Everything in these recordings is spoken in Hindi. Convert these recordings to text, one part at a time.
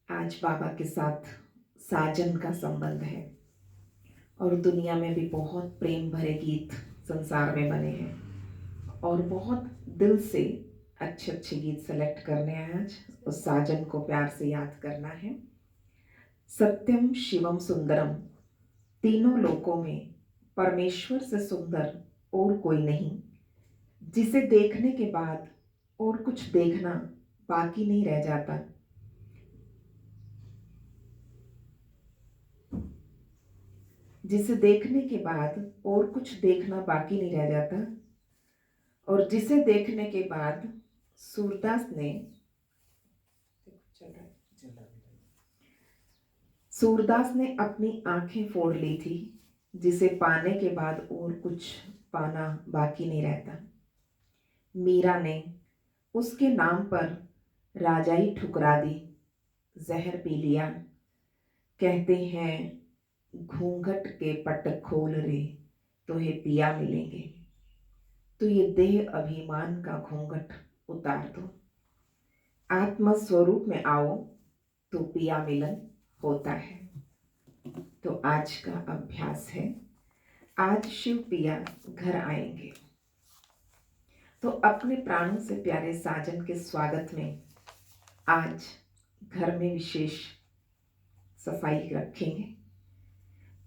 आज बाबा के साथ साजन का संबंध है और दुनिया में भी बहुत प्रेम भरे गीत संसार में बने हैं और बहुत दिल से अच्छे अच्छे गीत सेलेक्ट करने हैं। आज उस साजन को प्यार से याद करना है। सत्यम शिवम सुंदरम, तीनों लोकों में परमेश्वर से सुंदर और कोई नहीं, जिसे देखने के बाद और कुछ देखना बाकी नहीं रह जाता। जिसे देखने के बाद और कुछ देखना बाकी नहीं रह जाता और जिसे देखने के बाद सूरदास ने अपनी आंखें फोड़ ली थी, जिसे पाने के बाद और कुछ पाना बाकी नहीं रहता। मीरा ने उसके नाम पर राजाई ठुकरा दी, जहर पी लिया। कहते हैं घूंघट के पट खोल रे, तोहे पिया मिलेंगे। तो ये देह अभिमान का घूंघट उतार दो, आत्म स्वरूप में आओ, तो पिया मिलन होता है। तो आज का अभ्यास है। आज शिव पिया घर आएंगे, तो अपने प्राणों से प्यारे साजन के स्वागत में आज घर में विशेष सफाई रखेंगे।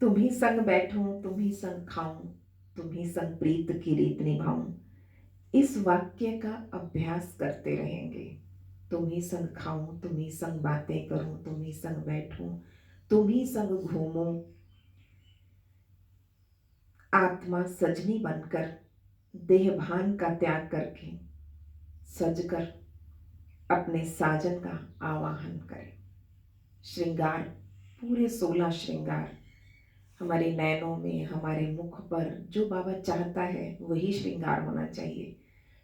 तुम ही संग बैठूं, तुम ही संग खाऊं, तुम ही संग प्रीत की रीत निभाऊं, इस वाक्य का अभ्यास करते रहेंगे। तुम ही संग खाऊं, तुम ही संग बातें करूं, तुम ही संग बैठूं, तुम ही संग घूमूं। आत्मा सजनी बनकर देह भान का त्याग करके सजकर अपने साजन का आवाहन करें। श्रृंगार, पूरे 16 श्रृंगार हमारे नैनों में, हमारे मुख पर जो बाबा चाहता है वही श्रृंगार होना चाहिए।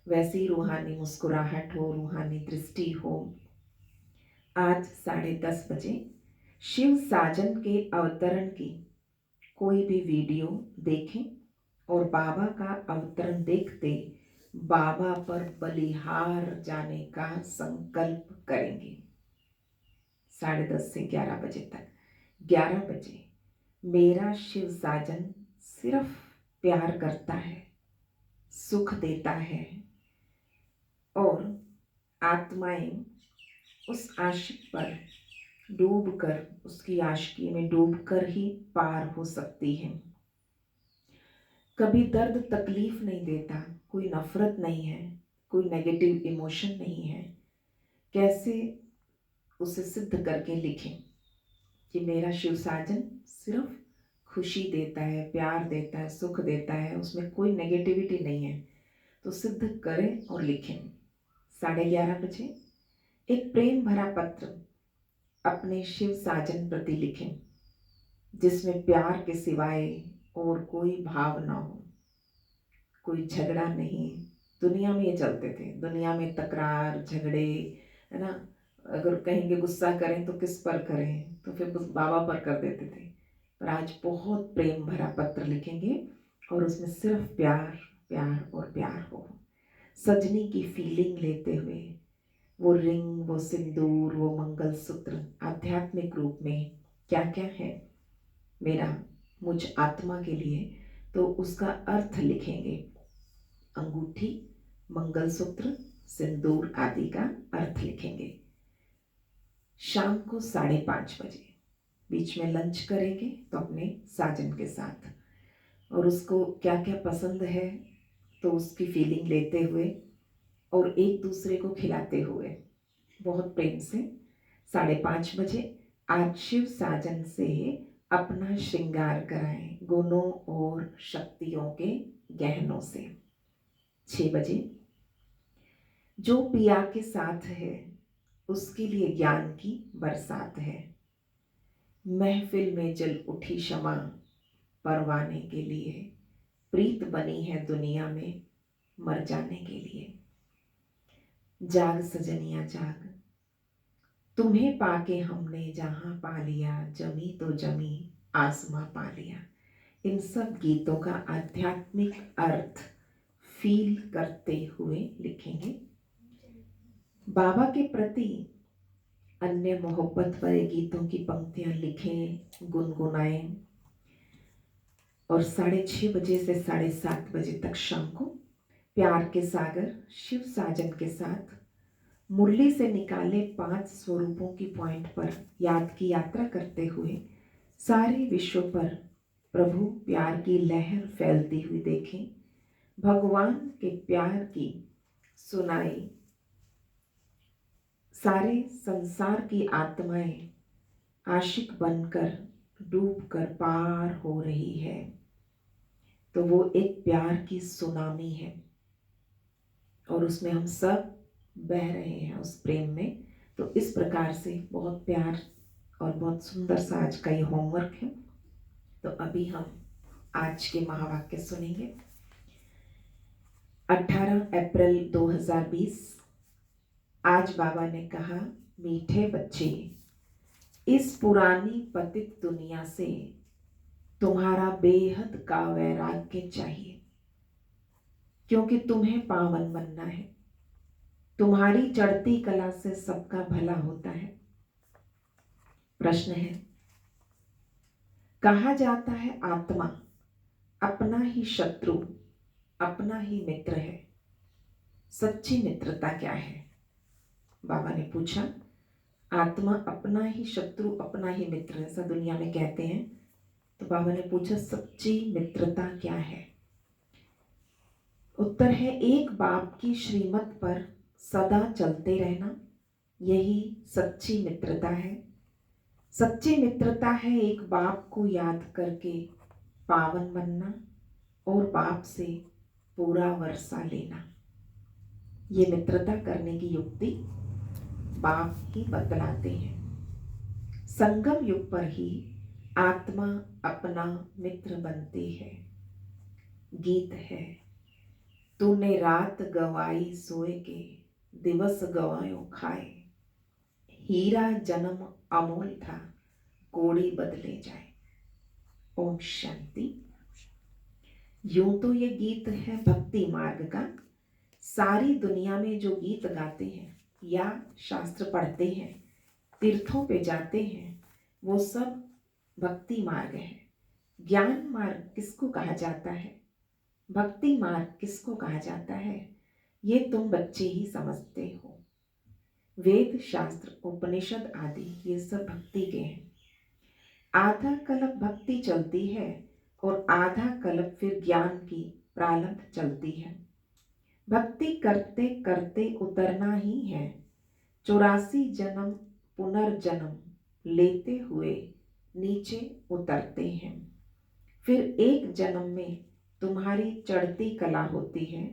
वैसी रूहानी मुस्कुराहट हो, रूहानी दृष्टि हो। आज 10:30 बजे शिव साजन के अवतरण की कोई भी वीडियो देखें और बाबा का अवतरण देखते बाबा पर बलिहार जाने का संकल्प करेंगे। 10:30 से 11 बजे तक। 11 बजे मेरा शिव साजन सिर्फ प्यार करता है, सुख देता है और आत्माएं उस आशिक पर डूबकर, उसकी आशिकी में डूबकर ही पार हो सकती हैं। कभी दर्द तकलीफ नहीं देता, कोई नफरत नहीं है, कोई नेगेटिव इमोशन नहीं है। कैसे उसे सिद्ध करके लिखें कि मेरा शिव साजन सिर्फ खुशी देता है, प्यार देता है, सुख देता है, उसमें कोई नेगेटिविटी नहीं है। तो सिद्ध करें और लिखें। 11:30 बजे एक प्रेम भरा पत्र अपने शिव साजन प्रति लिखें, जिसमें प्यार के सिवाय और कोई भाव ना हो, कोई झगड़ा नहीं। दुनिया में ये चलते थे, दुनिया में तकरार झगड़े, है ना। अगर कहेंगे गुस्सा करें तो किस पर करें, तो फिर बस बाबा पर कर देते थे। पर आज बहुत प्रेम भरा पत्र लिखेंगे और उसमें सिर्फ प्यार, प्यार और प्यार हो। सजनी की फीलिंग लेते हुए वो रिंग, वो सिंदूर, वो मंगलसूत्र आध्यात्मिक रूप में क्या क्या है मेरा, मुझ आत्मा के लिए, तो उसका अर्थ लिखेंगे। अंगूठी, मंगलसूत्र, सिंदूर आदि का अर्थ लिखेंगे। शाम को 5:30 बजे बीच में लंच करेंगे तो अपने साजन के साथ, और उसको क्या क्या पसंद है तो उसकी फीलिंग लेते हुए और एक दूसरे को खिलाते हुए बहुत प्रेम से 5:30 बजे आज शिव साजन से अपना श्रृंगार कराएं गुणों और शक्तियों के गहनों से। 6 बजे जो पिया के साथ है उसके लिए ज्ञान की बरसात है। महफिल में जल उठी क्षमा परवाने के लिए, प्रीत बनी है दुनिया में मर जाने के लिए। जाग सजनिया जाग, तुम्हें पाके हमने जहां पा लिया, जमी तो जमी आसमां पा लिया। इन सब गीतों का आध्यात्मिक अर्थ फील करते हुए लिखेंगे। बाबा के प्रति अन्य मोहब्बत भरे गीतों की पंक्तियां लिखें, गुनगुनाएं और 6:30 बजे से 7:30 बजे तक शाम को प्यार के सागर शिव साजन के साथ मुरली से निकाले 5 स्वरूपों की पॉइंट पर याद की यात्रा करते हुए सारे विश्व पर प्रभु प्यार की लहर फैलती हुई देखें। भगवान के प्यार की सुनाई सारे संसार की आत्माएं आशिक बनकर डूबकर पार हो रही है। तो वो एक प्यार की सुनामी है और उसमें हम सब बह रहे हैं उस प्रेम में। तो इस प्रकार से बहुत प्यार और बहुत सुंदर सा आज का ये होमवर्क है। तो अभी हम आज के महावाक्य सुनेंगे। 18 अप्रैल 2020। आज बाबा ने कहा, मीठे बच्चे, इस पुरानी पतित दुनिया से तुम्हारा बेहद का वैराग्य चाहिए, क्योंकि तुम्हें पावन बनना है। तुम्हारी चढ़ती कला से सबका भला होता है। प्रश्न है, कहा जाता है आत्मा अपना ही शत्रु अपना ही मित्र है। सच्ची मित्रता क्या है? बाबा ने पूछा। आत्मा अपना ही शत्रु अपना ही मित्र, ऐसा दुनिया में कहते हैं। तो बाबा ने पूछा, सच्ची मित्रता क्या है? उत्तर है, एक बाप की श्रीमत पर सदा चलते रहना, यही सच्ची मित्रता है। सच्ची मित्रता है एक बाप को याद करके पावन बनना और बाप से पूरा वर्षा लेना। ये मित्रता करने की युक्ति बाप ही बतलाते हैं। संगम युग पर ही आत्मा अपना मित्र बनती है। गीत है, तूने रात गवाई सोए के, दिवस गवायो खाए। हीरा जन्म अमोल था, कोड़ी बदले जाए। ओम शांति। यूं तो ये गीत है भक्ति मार्ग का। सारी दुनिया में जो गीत गाते हैं या शास्त्र पढ़ते हैं, तीर्थों पे जाते हैं, वो सब भक्ति मार्ग है। ज्ञान मार्ग किसको कहा जाता है, भक्ति मार्ग किसको कहा जाता है, ये तुम बच्चे ही समझते हो। वेद शास्त्र उपनिषद आदि ये सब भक्ति के हैं। आधा कल्प भक्ति चलती है और आधा कल्प फिर ज्ञान की प्रारंभ चलती है। भक्ति करते करते उतरना ही है। 84 जन्म पुनर्जन्म लेते हुए नीचे उतरते हैं। फिर एक जन्म में तुम्हारी चढ़ती कला होती है।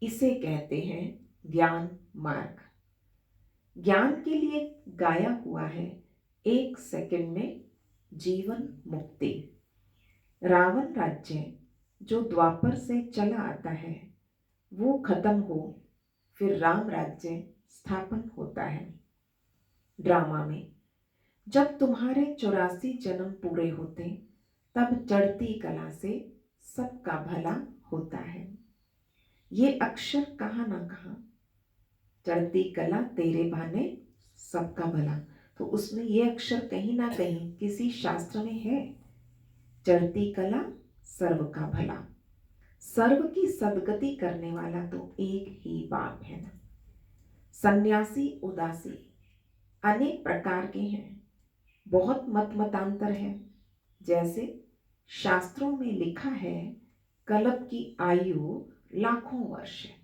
इसे कहते हैं ज्ञान मार्ग। ज्ञान के लिए गाया हुआ है, 1 सेकंड में जीवन मुक्ति। रावण राज्य जो द्वापर से चला आता है, वो खत्म हो फिर राम राज्य स्थापन होता है। ड्रामा में जब तुम्हारे 84 जन्म पूरे होते, तब चढ़ती कला से सबका भला होता है। ये अक्षर कहाँ ना कहाँ, चढ़ती कला तेरे बहाने सबका भला। तो उसमें ये अक्षर कहीं ना कहीं किसी शास्त्र में है। चढ़ती कला सर्व का भला। सर्व की सदगति करने वाला तो एक ही बाप है ना। सन्यासी उदासी अनेक प्रकार के हैं, बहुत मतांतर है। जैसे शास्त्रों में लिखा है, कल्प की आयु लाखों वर्ष है।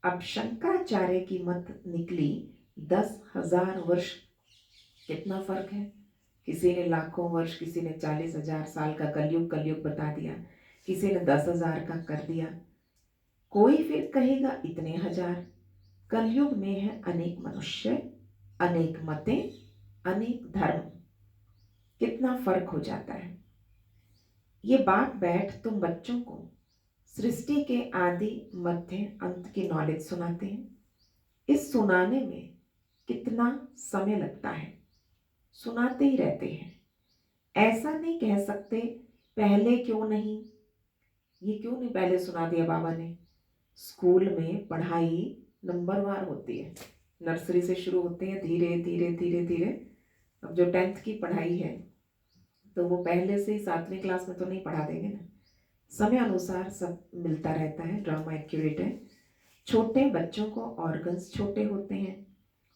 अब शंकराचार्य की मत निकली 10,000 वर्ष। कितना फर्क है। किसी ने लाखों वर्ष, किसी ने 40,000 साल का कलयुग बता दिया, किसी ने 10,000 का कर दिया। कोई फिर कहेगा इतने हजार। कलयुग में है अनेक मनुष्य, अनेक मतें, अनेक धर्म। कितना फर्क हो जाता है। ये बाप बैठ तुम बच्चों को सृष्टि के आदि मध्य अंत की नॉलेज सुनाते हैं। इस सुनाने में कितना समय लगता है, सुनाते ही रहते हैं। ऐसा नहीं कह सकते पहले क्यों नहीं, ये क्यों नहीं पहले सुना दिया बाबा ने। स्कूल में पढ़ाई नंबरवार होती है, नर्सरी से शुरू होते हैं, धीरे धीरे धीरे धीरे। अब जो 10th की पढ़ाई है तो वो पहले से ही 7वीं क्लास में तो नहीं पढ़ा देंगे ना, समय अनुसार सब मिलता रहता है, ड्रामा एक्यूरेट है। छोटे बच्चों को ऑर्गन्स छोटे होते हैं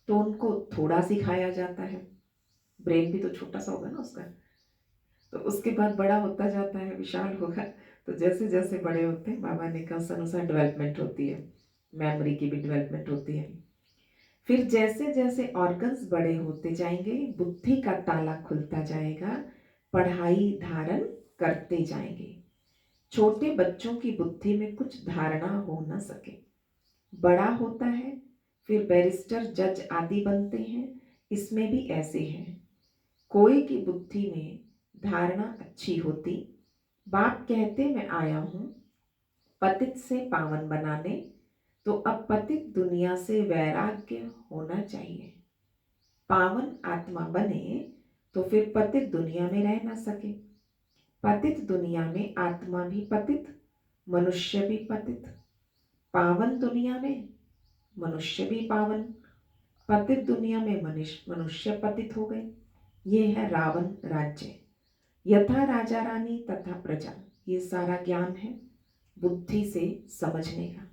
तो उनको थोड़ा सिखाया जाता है, ब्रेन भी तो छोटा सा होगा ना उसका। तो उसके बाद बड़ा होता जाता है, विशाल होगा। तो जैसे जैसे बड़े होते हैं, बाबा ने कहा उस अनुसार डेवलपमेंट होती है, मेमोरी की भी डेवलपमेंट होती है। फिर जैसे जैसे ऑर्गन्स बड़े होते जाएंगे, बुद्धि का ताला खुलता जाएगा, पढ़ाई धारण करते जाएंगे। छोटे बच्चों की बुद्धि में कुछ धारणा हो न सके, बड़ा होता है फिर बैरिस्टर जज आदि बनते हैं। इसमें भी ऐसे है, कोई की बुद्धि में धारणा अच्छी होती, बाप कहते मैं आया हूँ पतित से पावन बनाने, तो अब पतित दुनिया से वैराग्य होना चाहिए। पावन आत्मा बने तो फिर पतित दुनिया में रह ना सके। पतित दुनिया में आत्मा भी पतित, मनुष्य भी पतित। पावन दुनिया में मनुष्य भी पावन, पतित दुनिया में मनुष्य पतित हो गए। ये है रावण राज्य। यथा राजा रानी तथा प्रजा, ये सारा ज्ञान है बुद्धि से समझने का।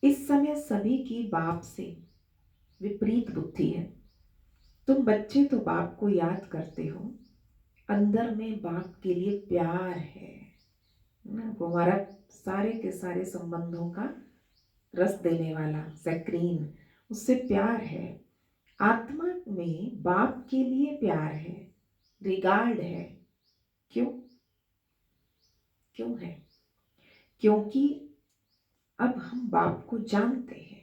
इस समय सभी की बाप से विपरीत बुद्धि है। तुम बच्चे तो बाप को याद करते हो, अंदर में बाप के लिए प्यार है ना, वो हमारा सारे के सारे संबंधों का रस देने वाला सैक्रीन, उससे प्यार है। आत्मा में बाप के लिए प्यार है, रिगार्ड है। क्यों? क्यों है? क्योंकि अब हम बाप को जानते हैं,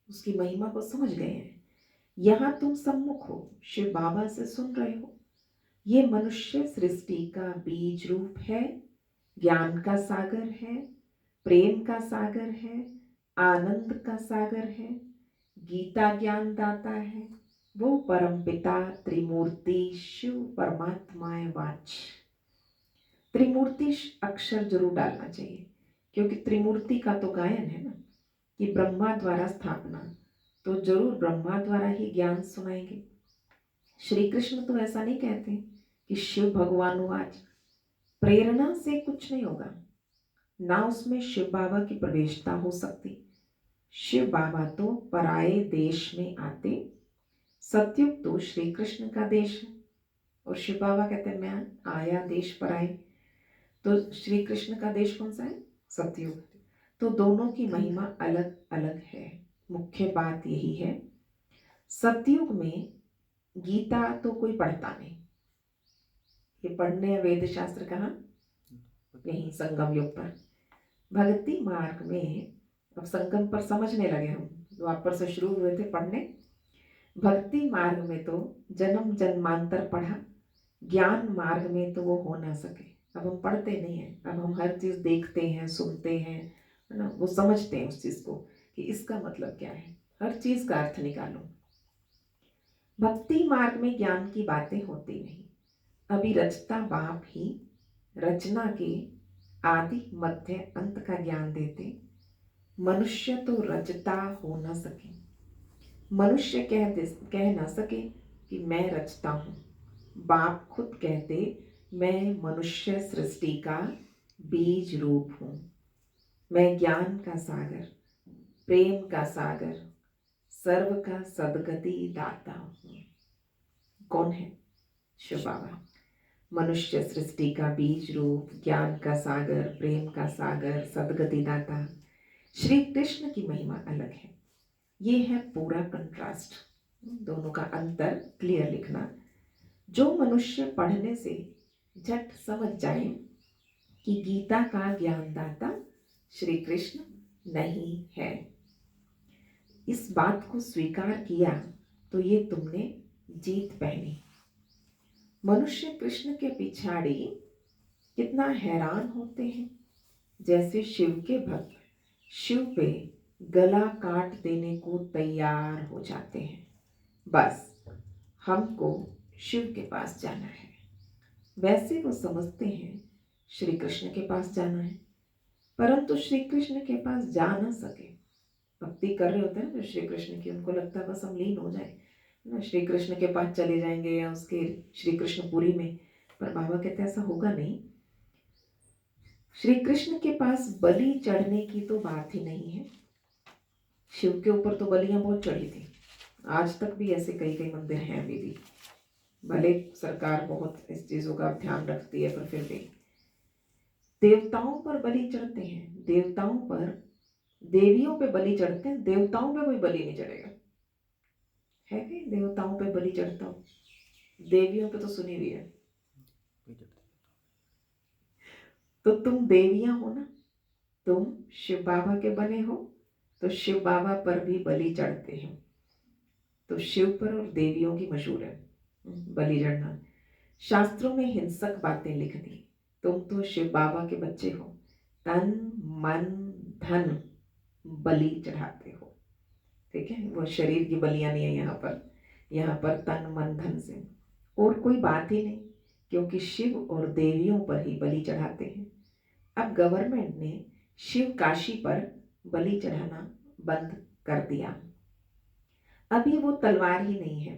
उसकी महिमा को समझ गए हैं। यहाँ तुम सम्मुख हो, शिव बाबा से सुन रहे हो। ये मनुष्य सृष्टि का बीज रूप है, ज्ञान का सागर है, प्रेम का सागर है, आनंद का सागर है, गीता ज्ञान दाता है। वो परम पिता त्रिमूर्ति शिव परमात्मा वाच। त्रिमूर्ति अक्षर जरूर डालना चाहिए, क्योंकि त्रिमूर्ति का तो गायन है ना कि ब्रह्मा द्वारा स्थापना, तो जरूर ब्रह्मा द्वारा ही ज्ञान सुनाएंगे। श्री कृष्ण तो ऐसा नहीं कहते कि शिव भगवान वाच, प्रेरणा से कुछ नहीं होगा ना, उसमें शिव बाबा की प्रवेशता हो सकती। शिव बाबा तो पराये देश में आते, सतयुग तो श्री कृष्ण का देश है, और शिव बाबा कहते हैं मैं आया देश पराये। तो श्री कृष्ण का देश कौन सा है? सतयुग। तो दोनों की महिमा अलग अलग है। मुख्य बात यही है, सतयुग में गीता तो कोई पढ़ता नहीं, ये पढ़ने वेद शास्त्र कहाँ? यही संगम युग पर। भक्ति मार्ग में अब संगम पर समझने लगे हम, द्वापर से शुरू हुए थे पढ़ने। भक्ति मार्ग में तो जन्म जन्मांतर पढ़ा, ज्ञान मार्ग में तो वो हो ना सके। अब हम पढ़ते नहीं हैं, अब हम हर चीज देखते हैं, सुनते हैं, है ना, वो समझते हैं उस चीज को कि इसका मतलब क्या है, हर चीज का अर्थ निकालो। भक्ति मार्ग में ज्ञान की बातें होती नहीं, अभी रचता बाप ही रचना के आदि मध्य अंत का ज्ञान देते। मनुष्य तो रचता हो न सके, मनुष्य कह ना सके कि मैं रचता हूँ। बाप खुद कहते मैं मनुष्य सृष्टि का बीज रूप हूँ, मैं ज्ञान का सागर, प्रेम का सागर, सर्व का सदगति दाता हूँ। कौन है? शिव बाबा। मनुष्य सृष्टि का बीज रूप, ज्ञान का सागर, प्रेम का सागर, सदगति दाता। श्री कृष्ण की महिमा अलग है। ये है पूरा कंट्रास्ट, दोनों का अंतर क्लियर लिखना। जो मनुष्य पढ़ने से झट समझ जाए कि गीता का ज्ञानदाता श्री कृष्ण नहीं है, इस बात को स्वीकार किया तो ये तुमने जीत पहनी। मनुष्य कृष्ण के पिछाड़ी कितना हैरान होते हैं, जैसे शिव के भक्त शिव पे गला काट देने को तैयार हो जाते हैं। बस हमको शिव के पास जाना है। वैसे वो समझते हैं श्री कृष्ण के पास जाना है, परंतु श्री कृष्ण के पास जा न सके। भक्ति कर रहे होते हैं ना जो श्री कृष्ण की, उनको लगता है बस हम लीन हो जाए ना, श्री कृष्ण के पास चले जाएंगे या उसके श्री कृष्णपुरी में। पर बाबा कहते हैं ऐसा होगा नहीं। श्री कृष्ण के पास बलि चढ़ने की तो बात ही नहीं है। शिव के ऊपर तो बलियां बहुत चढ़ी थी, आज तक भी ऐसे कई कई मंदिर हैं अभी भी। भले सरकार बहुत इस चीजों का ध्यान रखती है, पर फिर भी देवताओं पर बलि चढ़ते हैं, देवताओं पर, देवियों पे बलि चढ़ते हैं, देवताओं पे कोई बलि नहीं चढ़ेगा। है कि देवताओं पे बलि चढ़ता हो, देवियों पे तो सुनी हुई है। तो तुम देवियां हो ना, तुम शिव बाबा के बने हो, तो शिव बाबा पर भी बलि चढ़ते हैं। तो शिव पर और देवियों की मशहूर है बलि चढ़ना। शास्त्रों में हिंसक बातें लिख दी, तुम तो शिव बाबा के बच्चे हो, तन मन धन बलि चढ़ाते हो। ठीक है, वो शरीर की बलियां नहीं है यहाँ पर तन मन धन से और कोई बात ही नहीं, क्योंकि शिव और देवियों पर ही बलि चढ़ाते हैं। अब गवर्नमेंट ने शिव काशी पर बलि चढ़ाना बंद कर दिया। अभी वो तलवार ही नहीं है,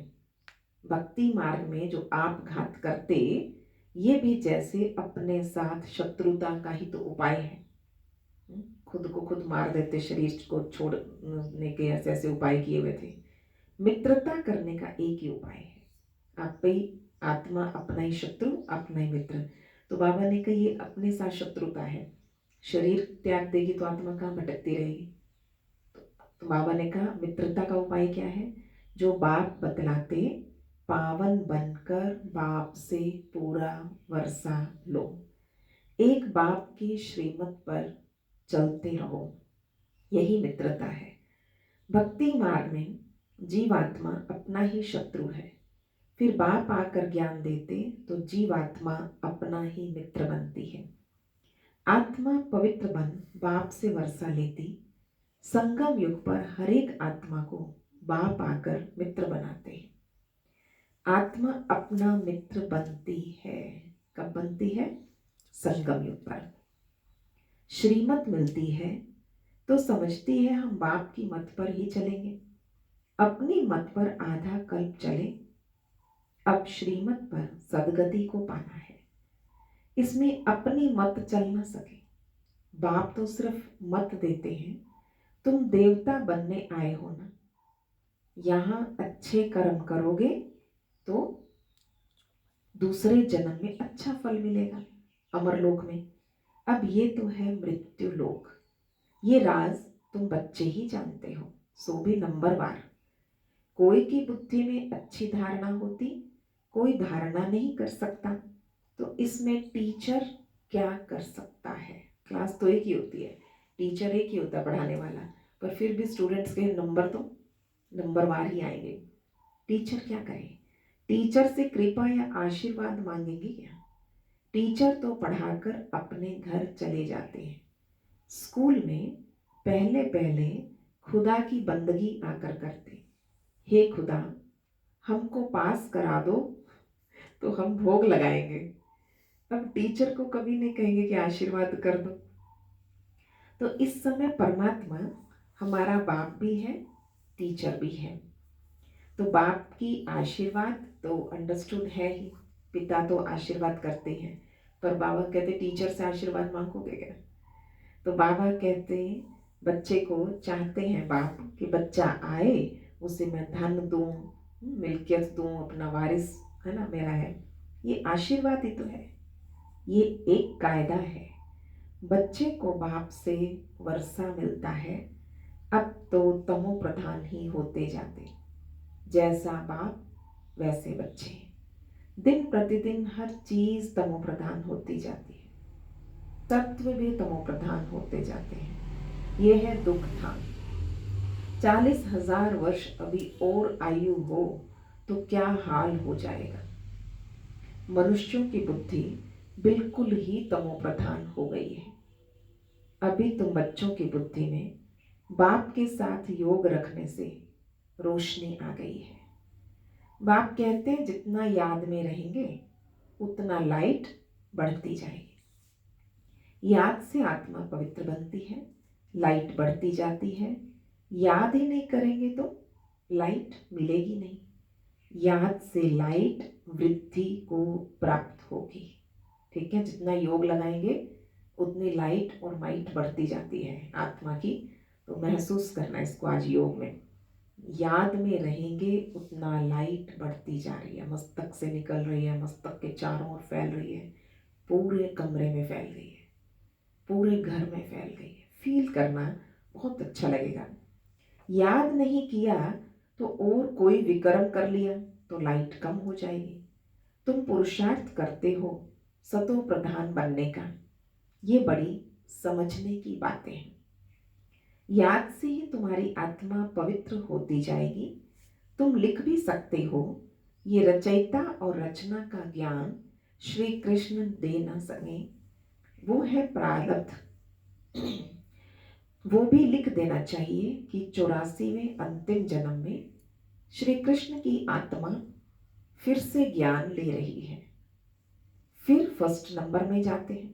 भक्ति मार्ग में जो आपघात करते, ये भी जैसे अपने साथ शत्रुता का ही तो उपाय है। खुद को खुद मार देते, शरीर को छोड़ने के ऐसे ऐसे उपाय किए हुए थे। मित्रता करने का एक ही उपाय है, आप ही आत्मा अपना ही शत्रु अपना ही मित्र। तो बाबा ने कहा ये अपने साथ शत्रुता है, शरीर त्याग देगी तो आत्मा कहाँ भटकती रहेगी। तो बाबा ने कहा मित्रता का उपाय क्या है, जो बाप बतलाते पावन बनकर बाप से पूरा वर्षा लो, एक बाप की श्रीमत पर चलते रहो, यही मित्रता है। भक्ति मार्ग में जीवात्मा अपना ही शत्रु है, फिर बाप आकर ज्ञान देते तो जीवात्मा अपना ही मित्र बनती है। आत्मा पवित्र बन बाप से वर्षा लेती, संगम युग पर हर एक आत्मा को बाप आकर मित्र बनाते हैं। आत्मा अपना मित्र बनती है, कब बनती है? संगम युग पर। श्रीमत मिलती है तो समझती है हम बाप की मत पर ही चलेंगे, अपनी मत पर आधा कल्प चले, अब श्रीमत पर सदगति को पाना है। इसमें अपनी मत चल न सके, बाप तो सिर्फ मत देते हैं, तुम देवता बनने आए हो ना, यहाँ अच्छे कर्म करोगे तो दूसरे जन्म में अच्छा फल मिलेगा अमरलोक में। अब ये तो है मृत्यु लोक, ये राज तुम बच्चे ही जानते हो, सो भी नंबरवार। कोई की बुद्धि में अच्छी धारणा होती, कोई धारणा नहीं कर सकता, तो इसमें टीचर क्या कर सकता है? क्लास तो एक ही होती है, टीचर एक ही होता है पढ़ाने वाला, पर फिर भी स्टूडेंट्स के नंबर तो नंबरवार ही आएंगे। टीचर क्या करे? टीचर से कृपा या आशीर्वाद मांगेंगे क्या? टीचर तो पढ़ाकर अपने घर चले जाते हैं। स्कूल में पहले पहले खुदा की बंदगी आकर करते, हे खुदा हमको पास करा दो तो हम भोग लगाएंगे। अब टीचर को कभी नहीं कहेंगे कि आशीर्वाद कर दो। तो इस समय परमात्मा हमारा बाप भी है, टीचर भी है। तो बाप की आशीर्वाद तो अंडरस्टूड है ही, पिता तो आशीर्वाद करते हैं, पर बाबा कहते टीचर से आशीर्वाद मांगोगे क्या? तो बाबा कहते बच्चे को चाहते हैं बाप कि बच्चा आए, उसे मैं धन दूं, मिल्कियत दूं, अपना वारिस है ना मेरा है, ये आशीर्वाद ही तो है। ये एक कायदा है, बच्चे को बाप से वर्षा मिलता है। अब तो तमो प्रधान ही होते जाते, जैसा बाप वैसे बच्चे, दिन प्रतिदिन हर चीज तमो प्रधान होती जाती है, तत्व भी तमो प्रधान होते जाते हैं। यह है दुख था। 40,000 वर्ष अभी और आयु हो तो क्या हाल हो जाएगा। मनुष्यों की बुद्धि बिल्कुल ही तमो प्रधान हो गई है। अभी तो बच्चों की बुद्धि में बाप के साथ योग रखने से रोशनी आ गई है। बाप कहते हैं जितना याद में रहेंगे उतना लाइट बढ़ती जाएगी। याद से आत्मा पवित्र बनती है, लाइट बढ़ती जाती है, याद ही नहीं करेंगे तो लाइट मिलेगी नहीं। याद से लाइट वृद्धि को प्राप्त होगी। ठीक है, जितना योग लगाएंगे उतनी लाइट और माइट बढ़ती जाती है आत्मा की। तो महसूस करना इसको आज योग में। याद में रहेंगे उतना लाइट बढ़ती जा रही है, मस्तक से निकल रही है, मस्तक के चारों ओर फैल रही है, पूरे कमरे में फैल गई है, पूरे घर में फैल गई है। फील करना, बहुत अच्छा लगेगा। याद नहीं किया तो और कोई विक्रम कर लिया तो लाइट कम हो जाएगी। तुम पुरुषार्थ करते हो सतो प्रधान बनने का, ये बड़ी समझने की बातें हैं। याद से ही तुम्हारी आत्मा पवित्र होती जाएगी। तुम लिख भी सकते हो, ये रचयिता और रचना का ज्ञान श्री कृष्ण दे न सके, वो है प्रारब्ध। वो भी लिख देना चाहिए कि 84वें अंतिम जन्म में श्री कृष्ण की आत्मा फिर से ज्ञान ले रही है। फिर फर्स्ट नंबर में जाते हैं,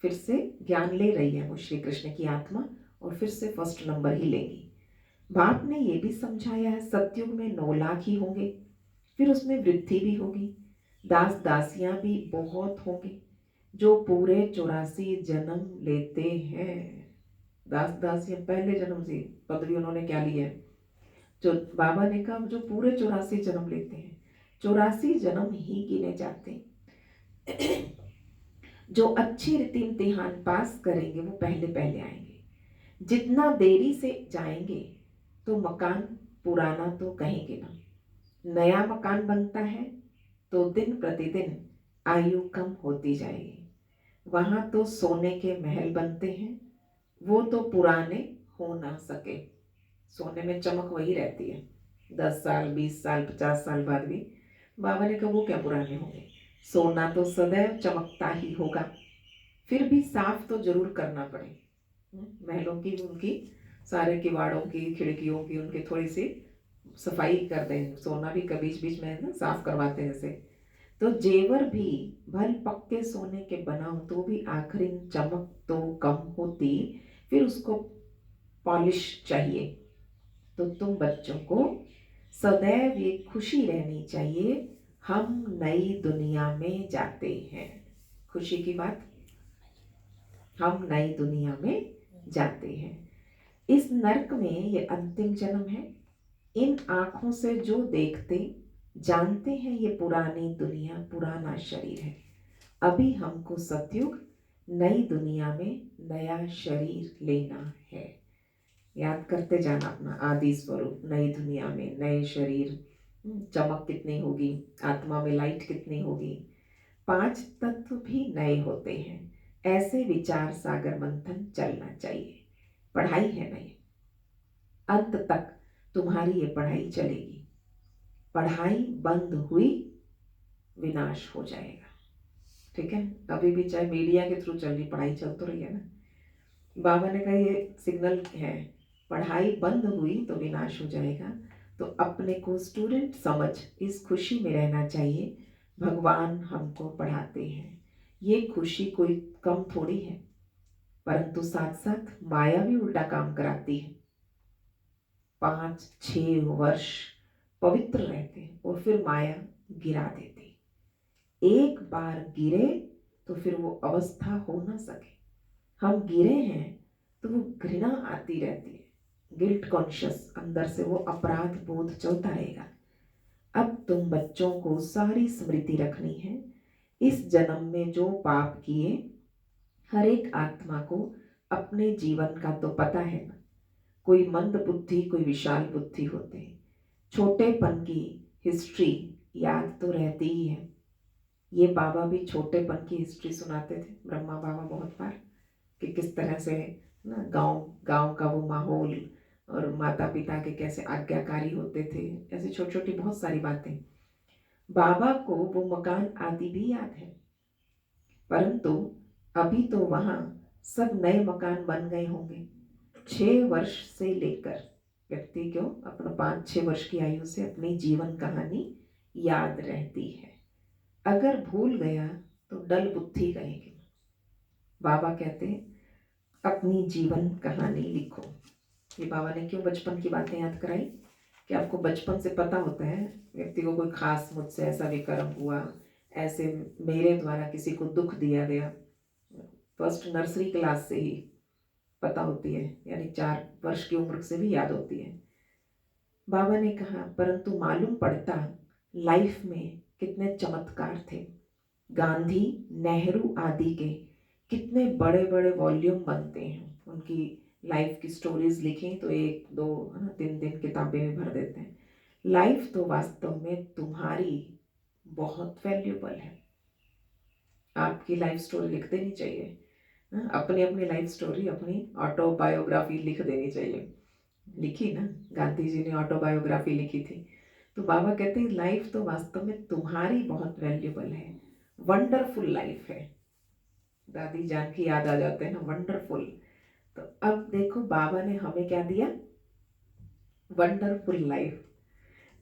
फिर से ज्ञान ले रही है वो श्री कृष्ण की आत्मा, और फिर से फर्स्ट नंबर ही लेगी। बाप ने ये भी समझाया है, सतयुग में 9 लाख ही होंगे, फिर उसमें वृद्धि भी होगी, दास दासियां भी बहुत होंगे जो पूरे 84 जन्म लेते हैं। दास दासियां पहले जन्म से पदवी उन्होंने क्या ली है, जो बाबा ने कहा जो पूरे 84 जन्म लेते हैं, 84 जन्म ही गिने जाते हैं। जो अच्छी रीति इम्तिहान पास करेंगे वो पहले पहले आएंगे। जितना देरी से जाएंगे तो मकान पुराना तो कहेंगे ना, नया मकान बनता है तो दिन प्रतिदिन आयु कम होती जाएगी। वहां तो सोने के महल बनते हैं, वो तो पुराने हो ना सके। सोने में चमक वही रहती है, 10 साल 20 साल 50 साल बाद भी। बाबा ने कहा वो क्या पुराने होंगे, सोना तो सदैव चमकता ही होगा। फिर भी साफ तो जरूर करना पड़े। महलों की उनकी सारे किवाड़ों की खिड़कियों की उनकी थोड़ी सी सफाई कर दें, सोना भी कभी बीच बीच में ना साफ करवाते हैं ऐसे। तो जेवर भी भल पक्के सोने के बनाओ तो भी आखिरी चमक तो कम होती, फिर उसको पॉलिश चाहिए। तो तुम बच्चों को सदैव ये खुशी रहनी चाहिए, हम नई दुनिया में जाते हैं। खुशी की बात, हम नई दुनिया में जाते हैं। इस नरक में ये अंतिम जन्म है। इन आंखों से जो देखते जानते हैं ये पुरानी दुनिया पुराना शरीर है। अभी हमको सतयुग नई दुनिया में नया शरीर लेना है। याद करते जाना अपना आदि स्वरूप, नई दुनिया में नए शरीर। चमक कितनी होगी, आत्मा में लाइट कितनी होगी। 5 तत्व भी नए होते हैं। ऐसे विचार सागर मंथन चलना चाहिए। पढ़ाई है नई, अंत तक तुम्हारी ये पढ़ाई चलेगी। पढ़ाई बंद हुई विनाश हो जाएगा। ठीक है, अभी भी चाहे मीडिया के थ्रू चल रही पढ़ाई चल तो रही है ना। बाबा ने कहा ये सिग्नल है, पढ़ाई बंद हुई तो विनाश हो जाएगा। तो अपने को स्टूडेंट समझ इस खुशी में रहना चाहिए, भगवान हमको पढ़ाते हैं। ये खुशी कोई कम थोड़ी है, परंतु साथ साथ माया भी उल्टा काम कराती है। 5-6 वर्ष पवित्र रहते और फिर माया गिरा देती। एक बार गिरे तो फिर वो अवस्था हो ना सके। हम गिरे हैं तो वो घृणा आती रहती है, गिल्ट कॉन्शियस, अंदर से वो अपराध बोध चलता रहेगा। अब तुम बच्चों को सारी स्मृति रखनी है। इस जन्म में जो पाप किए, हर एक आत्मा को अपने जीवन का तो पता है ना। कोई मंद बुद्धि, कोई विशाल बुद्धि होते हैं। छोटेपन की हिस्ट्री याद तो रहती ही है। ये बाबा भी छोटेपन की हिस्ट्री सुनाते थे, ब्रह्मा बाबा बहुत बार, कि किस तरह से ना गांव गांव का वो माहौल और माता पिता के कैसे आज्ञाकारी होते थे। ऐसे छोटी छोटी बहुत सारी बातें। बाबा को वो मकान आदि भी याद है, परंतु अभी तो वहां सब नए मकान बन गए होंगे। 6 वर्ष से लेकर व्यक्ति को अपना 5-6 वर्ष की आयु से अपनी जीवन कहानी याद रहती है। अगर भूल गया तो डल बुद्धि कहेंगे। बाबा कहते हैं अपनी जीवन कहानी लिखो। ये बाबा ने क्यों बचपन की बातें याद कराई कि आपको बचपन से पता होता है व्यक्ति को कोई खास मुझसे ऐसा विकर्म हुआ, ऐसे मेरे द्वारा किसी को दुख दिया गया। फर्स्ट नर्सरी क्लास से ही पता होती है, यानी 4 वर्ष की उम्र से भी याद होती है। बाबा ने कहा परंतु मालूम पड़ता लाइफ में कितने चमत्कार थे। गांधी, नेहरू आदि के कितने बड़े बड़े वॉल्यूम बनते हैं, उनकी लाइफ की स्टोरीज लिखें तो 1 2 है ना 3 किताबें में भर देते हैं। लाइफ तो वास्तव में तुम्हारी बहुत वैल्यूबल है। आपकी लाइफ स्टोरी लिख देनी चाहिए, अपनी अपनी लाइफ स्टोरी, अपनी ऑटोबायोग्राफी लिख देनी चाहिए। लिखी ना, गांधी जी ने ऑटोबायोग्राफी लिखी थी। तो बाबा कहते हैं लाइफ तो वास्तव में तुम्हारी बहुत वैल्यूबल है, वंडरफुल लाइफ है। दादी जान की याद आ जाते हैं ना, वंडरफुल। तो अब देखो बाबा ने हमें क्या दिया, वंडरफुल लाइफ।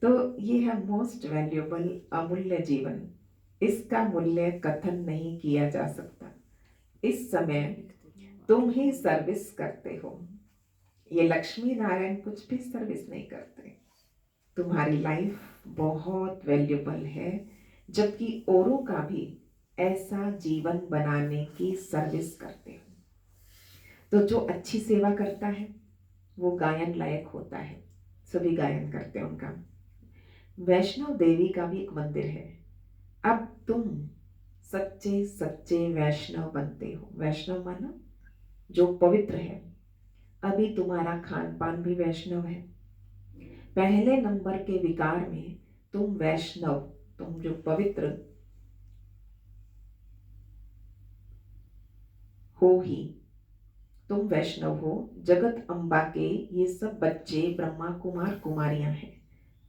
तो ये है मोस्ट वैल्यूबल, अमूल्य जीवन। इसका मूल्य कथन नहीं किया जा सकता। इस समय तुम ही सर्विस करते हो, ये लक्ष्मी नारायण कुछ भी सर्विस नहीं करते। तुम्हारी लाइफ बहुत वैल्यूबल है, जबकि औरों का भी ऐसा जीवन बनाने की सर्विस करते हो। तो जो अच्छी सेवा करता है वो गायन लायक होता है, सभी गायन करते हैं उनका। वैष्णव देवी का भी एक मंदिर है। अब तुम सच्चे सच्चे वैष्णव बनते हो। वैष्णव माना जो पवित्र है। अभी तुम्हारा खान पान भी वैष्णव है। पहले नंबर के विकार में तुम वैष्णव, तुम जो पवित्र हो ही, तुम वैष्णव हो। जगत अम्बा के ये सब बच्चे ब्रह्मा कुमार कुमारियां हैं,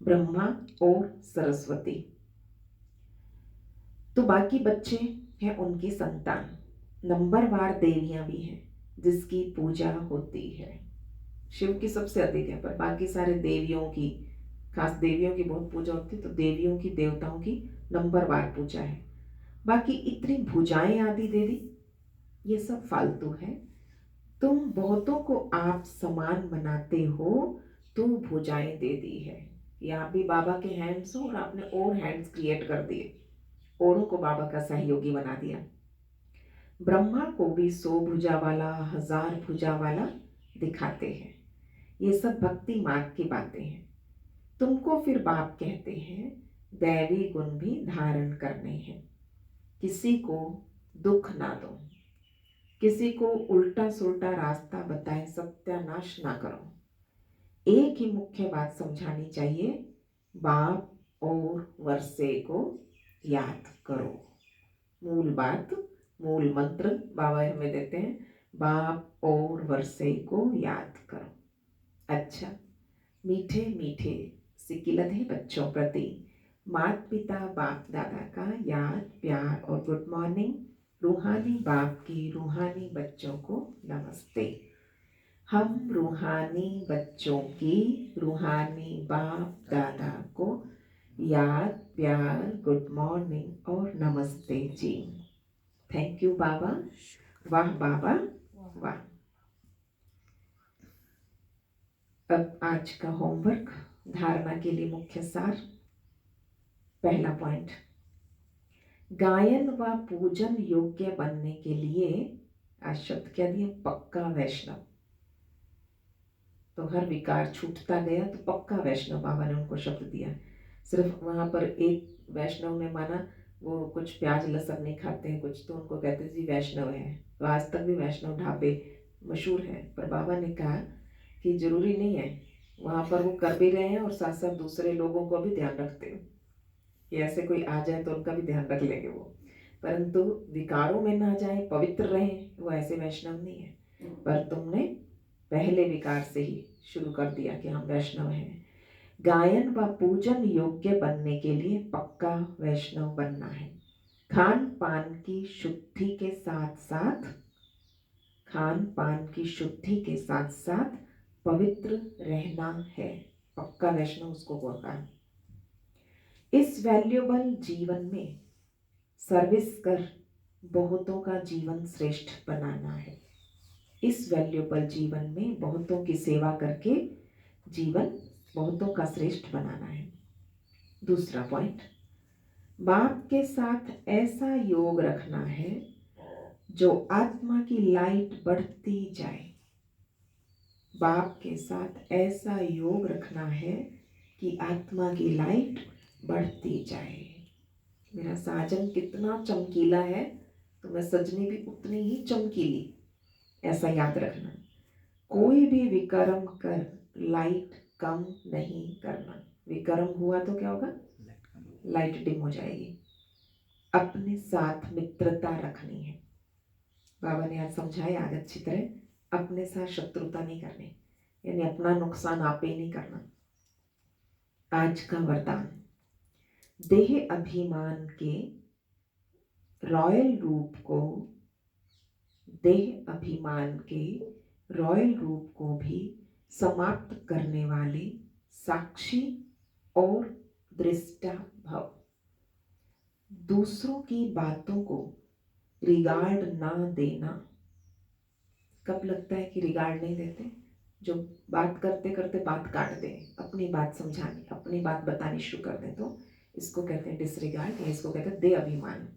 ब्रह्मा और सरस्वती। तो बाकी बच्चे हैं उनकी संतान, नंबरवार देवियां भी हैं जिसकी पूजा होती है। शिव की सबसे अधिक है, पर बाकी सारे देवियों की, खास देवियों की बहुत पूजा होती है। तो देवियों की, देवताओं की नंबरवार पूजा है। बाकी इतनी भुजाएं आदि दे दी, ये सब फालतू है। तुम बहुतों को आप समान बनाते हो तो भुजाएं दे दी है। ये आप भी बाबा के हैंड्स हो और आपने और हैंड्स क्रिएट कर दिए, औरों को बाबा का सहयोगी बना दिया। ब्रह्मा को भी 100 भुजा वाला, 1000 भुजा वाला दिखाते हैं। ये सब भक्ति मार्ग की बातें हैं। तुमको फिर बाप कहते हैं दैवी गुण भी धारण करने हैं। किसी को दुख ना दो, किसी को उल्टा सुल्टा रास्ता बताए सत्यानाश ना करो। एक ही मुख्य बात समझानी चाहिए, बाप और वर्षे को याद करो। मूल बात, मूल मंत्र बाबा हमें देते हैं, बाप और वर्षे को याद करो। अच्छा, मीठे मीठे सिकिलधे बच्चों प्रति माता पिता बाप दादा का याद प्यार और गुड मॉर्निंग। रूहानी बाप की रूहानी बच्चों को नमस्ते। हम रूहानी बच्चों की रूहानी बाप दादा को याद प्यार गुड मॉर्निंग और नमस्ते जी। थैंक यू बाबा, वाह बाबा वाह। अब आज का होमवर्क, धारणा के लिए मुख्य सार। पहला पॉइंट, गायन व पूजन योग्य बनने के लिए आज शब्द क्या दिया, पक्का वैष्णव। तो हर विकार छूटता गया तो पक्का वैष्णव, बाबा ने उनको शब्द दिया। सिर्फ वहां पर एक वैष्णव ने माना वो कुछ प्याज लहसुन नहीं खाते हैं कुछ, तो उनको कहते जी वैष्णव है। तो आज तक भी वैष्णव ढाबे मशहूर हैं, पर बाबा ने कहा कि जरूरी नहीं है, वहां पर वो कर भी रहे हैं और साथ साथ दूसरे लोगों को भी ध्यान रखते हैं कि ऐसे कोई आ जाए तो उनका भी ध्यान रख लेंगे वो, परंतु विकारों में ना जाए, पवित्र रहें, वो ऐसे वैष्णव नहीं है। पर तुमने पहले विकार से ही शुरू कर दिया कि हम वैष्णव हैं। गायन व पूजन योग्य बनने के लिए पक्का वैष्णव बनना है। खान पान की शुद्धि के साथ साथ, खान पान की शुद्धि के साथ साथ पवित्र रहना है। पक्का वैष्णव उसको बोलता है। इस वैल्यूबल जीवन में सर्विस कर बहुतों का जीवन श्रेष्ठ बनाना है। इस वैल्यूएबल जीवन में बहुतों की सेवा करके जीवन बहुतों का श्रेष्ठ बनाना है। दूसरा पॉइंट, बाप के साथ ऐसा योग रखना है जो आत्मा की लाइट बढ़ती जाए। बाप के साथ ऐसा योग रखना है कि आत्मा की लाइट बढ़ती जाए। मेरा साजन कितना चमकीला है तो मैं सजनी भी उतनी ही चमकीली, ऐसा याद रखना। कोई भी विकर्म कर लाइट कम नहीं करना। विकर्म हुआ तो क्या होगा, लाइट डिम हो जाएगी। अपने साथ मित्रता रखनी है। बाबा ने आज समझाया आज अच्छी तरह, अपने साथ शत्रुता नहीं करनी, यानी अपना नुकसान आप ही नहीं करना। आज का वरदान, देह अभिमान के रॉयल रूप को, देह अभिमान के रॉयल रूप को भी समाप्त करने वाले साक्षी और दृष्टा भव। दूसरों की बातों को रिगार्ड ना देना। कब लगता है कि रिगार्ड नहीं देते? जो बात करते करते बात काट दें, अपनी बात समझानी, अपनी बात बतानी शुरू कर दें, तो इसको कहते हैं डिसरिगार्ड, या इसको कहते हैं देह अभिमान।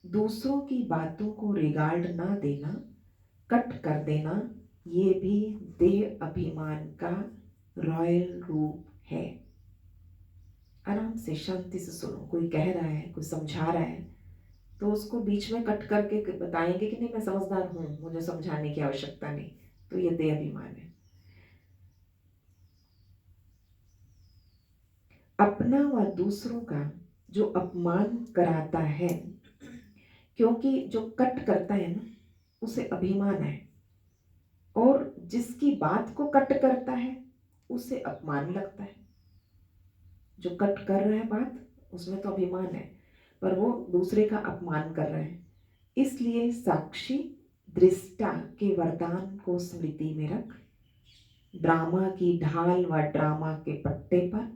दूसरों की बातों को रिगार्ड ना देना, कट कर देना, ये भी देह अभिमान का रॉयल रूप है। आराम से शांति से सुनो। कोई कह रहा है, कोई समझा रहा है, तो उसको बीच में कट करके बताएंगे कि नहीं मैं समझदार हूं, मुझे समझाने की आवश्यकता नहीं, तो ये देह अभिमान है। अपना व दूसरों का जो अपमान कराता है, क्योंकि जो कट करता है ना उसे अभिमान है, और जिसकी बात को कट करता है उसे अपमान लगता है। जो कट कर रहा है बात, उसमें तो अभिमान है, पर वो दूसरे का अपमान कर रहा है। इसलिए साक्षी दृष्टा के वरदान को स्मृति में रख, ड्रामा की ढाल व ड्रामा के पट्टे पर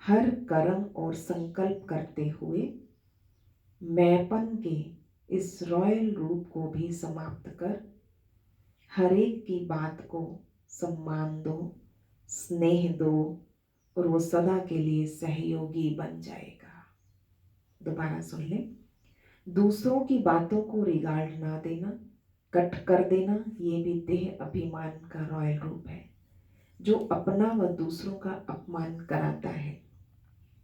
हर कर्म और संकल्प करते हुए मैंपन के इस रॉयल रूप को भी समाप्त कर हर एक की बात को सम्मान दो, स्नेह दो, और वो सदा के लिए सहयोगी बन जाएगा। दोबारा सुन ले, दूसरों की बातों को रिगार्ड ना देना, कट कर देना, ये भी देह अभिमान का रॉयल रूप है, जो अपना व दूसरों का अपमान कराता है।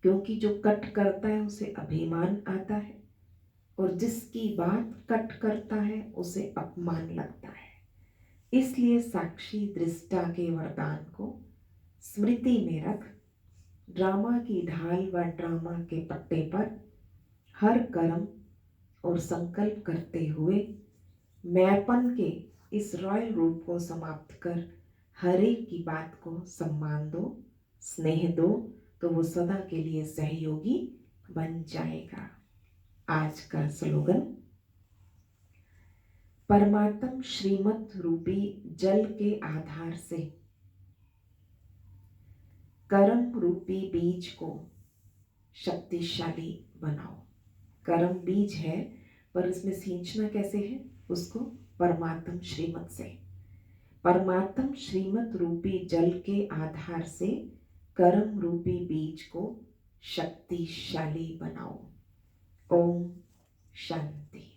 क्योंकि जो कट करता है उसे अभिमान आता है, और जिसकी बात कट करता है उसे अपमान लगता है। इसलिए साक्षी दृष्टा के वरदान को स्मृति में रख, ड्रामा की ढाल व ड्रामा के पट्टे पर हर कर्म और संकल्प करते हुए मैंपन के इस रॉयल रूप को समाप्त कर हर एक की बात को सम्मान दो, स्नेह दो, तो वो सदा के लिए सहयोगी बन जाएगा। आज का स्लोगन, परमात्म श्रीमत रूपी जल के आधार से कर्म रूपी बीज को शक्तिशाली बनाओ। कर्म बीज है, पर इसमें सींचना कैसे है? उसको परमात्म श्रीमत से। परमात्म श्रीमत रूपी जल के आधार से कर्म रूपी बीज को शक्तिशाली बनाओ। ओम शांति।